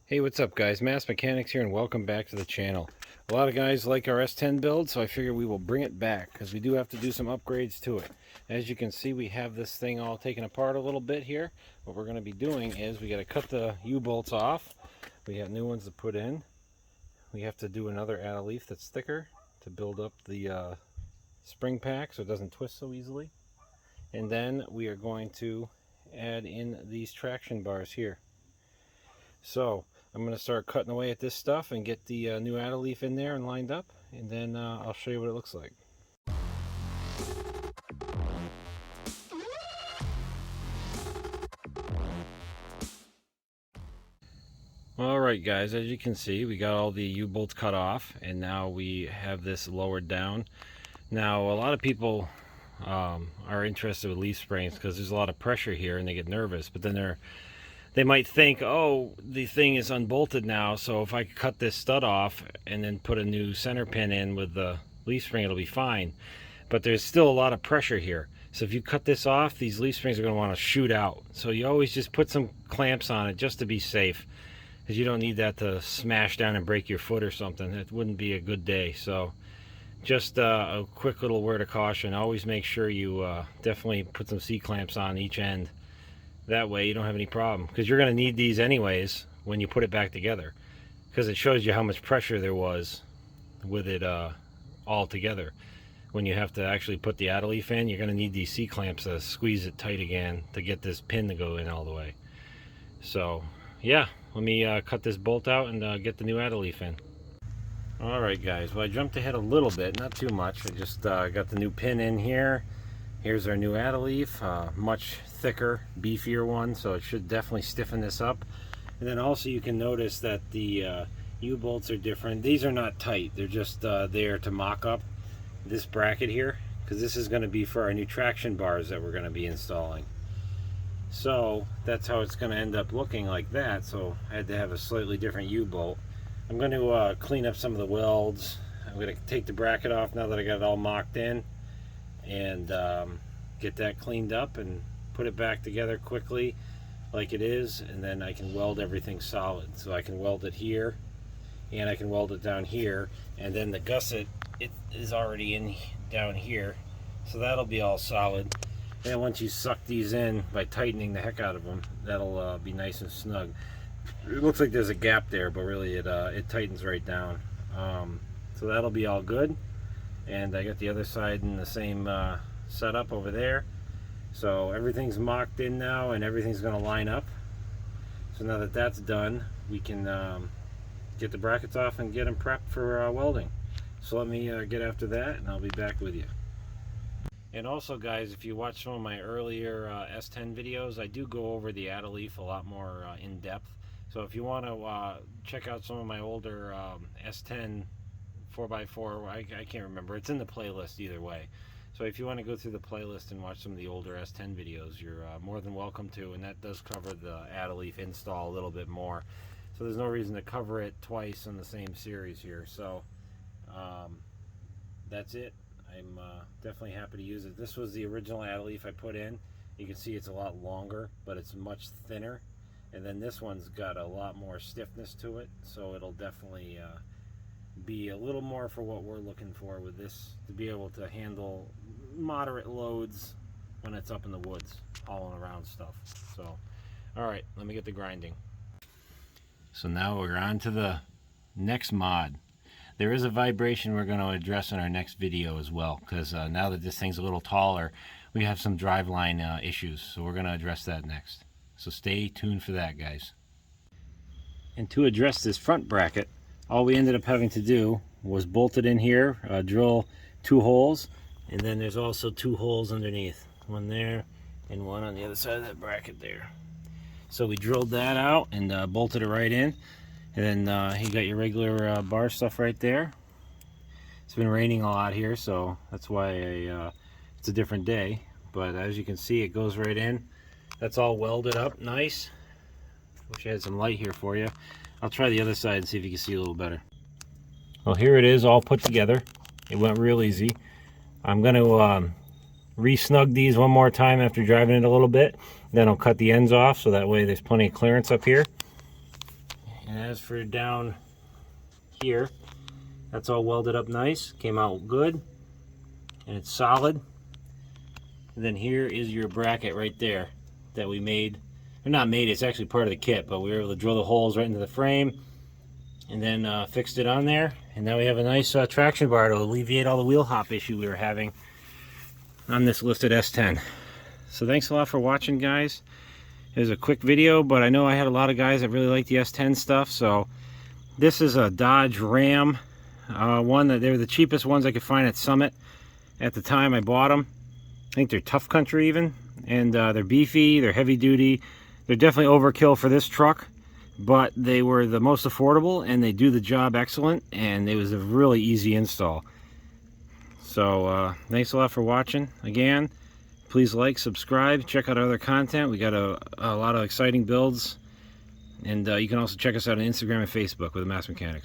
Hey, what's up guys? Mass Mechanics here and welcome back to the channel. A lot of guys like our S10 build, so I figure we will bring it back because we do have to do some upgrades to it. As you can see, we have this thing all taken apart a little bit here. What we're going to be doing is we got to cut the U-bolts off. We have new ones to put in. We have to do another Addaleaf that's thicker to build up the spring pack so it doesn't twist so easily. And then we are going to add in these traction bars here. So I'm going to start cutting away at this stuff and get the new Addaleaf in there and lined up, and then I'll show you what it looks like. Alright guys, as you can see, we got all the U-bolts cut off, and now we have this lowered down. Now a lot of people are interested with leaf springs because there's a lot of pressure here and they get nervous, but then they might think, oh, the thing is unbolted now, so if I cut this stud off and then put a new center pin in with the leaf spring, it'll be fine. But there's still a lot of pressure here. So if you cut this off, these leaf springs are going to want to shoot out. So you always just put some clamps on it just to be safe, because you don't need that to smash down and break your foot or something. It wouldn't be a good day. So just a quick little word of caution. Always make sure you definitely put some C-clamps on each end. That way you don't have any problem, because you're going to need these anyways when you put it back together, because it shows you how much pressure there was with it all together. When you have to actually put the Addaleaf in, you're going to need these C-clamps to squeeze it tight again to get this pin to go in all the way. So yeah, let me cut this bolt out and get the new Addaleaf in. Alright guys, well I jumped ahead a little bit, not too much. I just got the new pin in here. Here's our new Addaleaf, much thicker, beefier one, so it should definitely stiffen this up. And then also you can notice that the U-bolts are different. These are not tight, they're just there to mock up this bracket here, because this is going to be for our new traction bars that we're going to be installing. So that's how it's going to end up looking, like that. So I had to have a slightly different U-bolt. I'm going to clean up some of the welds. I'm going to take the bracket off now that I got it all mocked in, and get that cleaned up and put it back together quickly like it is, and then I can weld everything solid. So I can weld it here and I can weld it down here, and then the gusset, it is already in down here, so that'll be all solid. And once you suck these in by tightening the heck out of them, that'll be nice and snug. It looks like there's a gap there, but really it tightens right down. So that'll be all good. And I got the other side in the same setup over there. So everything's mocked in now and everything's going to line up. So now that that's done, we can get the brackets off and get them prepped for welding. So let me get after that and I'll be back with you. And also guys, if you watch some of my earlier S10 videos, I do go over the Addaleaf a lot more in depth. So if you want to check out some of my older S10 4x4, I can't remember, it's in the playlist either way. So if you want to go through the playlist and watch some of the older S10 videos, you're more than welcome to, and that does cover the Addaleaf install a little bit more. So there's no reason to cover it twice in the same series here. So that's it. I'm definitely happy to use it. This was the original Addaleaf I put in. You can see it's a lot longer, but it's much thinner. And then this one's got a lot more stiffness to it, so it'll definitely be a little more for what we're looking for with this, to be able to handle moderate loads when it's up in the woods hauling around stuff. So alright, let me get the grinding. So now we're on to the next mod. There is a vibration we're going to address in our next video as well, because now that this thing's a little taller, we have some driveline issues, so we're going to address that next. So stay tuned for that, guys. And to address this front bracket, all we ended up having to do was bolt it in here, drill 2 holes, and then there's also 2 holes underneath, one there and one on the other side of that bracket there. So we drilled that out and bolted it right in, and then you got your regular bar stuff right there. It's been raining a lot here, so that's why it's a different day, but as you can see, it goes right in. That's all welded up nice. Wish I had some light here for you. I'll try the other side and see if you can see a little better. Well, here it is all put together. It went real easy. I'm going to re-snug these one more time after driving it a little bit. Then I'll cut the ends off so that way there's plenty of clearance up here. And as for down here, that's all welded up nice, came out good, and it's solid. And then here is your bracket right there that we made. Or not made, it's actually part of the kit, but we were able to drill the holes right into the frame and then fixed it on there. And now we have a nice traction bar to alleviate all the wheel hop issue we were having on this listed S10. So thanks a lot for watching, guys. It was a quick video, but I know I had a lot of guys that really like the S10 stuff. So this is a Dodge Ram one that they were the cheapest ones I could find at Summit at the time I bought them. I think they're Tough Country even, and they're beefy, they're heavy duty. They're definitely overkill for this truck, but they were the most affordable and they do the job excellent, and it was a really easy install. So thanks a lot for watching. Again, please like, subscribe, check out our other content. We got a lot of exciting builds, and you can also check us out on Instagram and Facebook with the Mass Mechanics.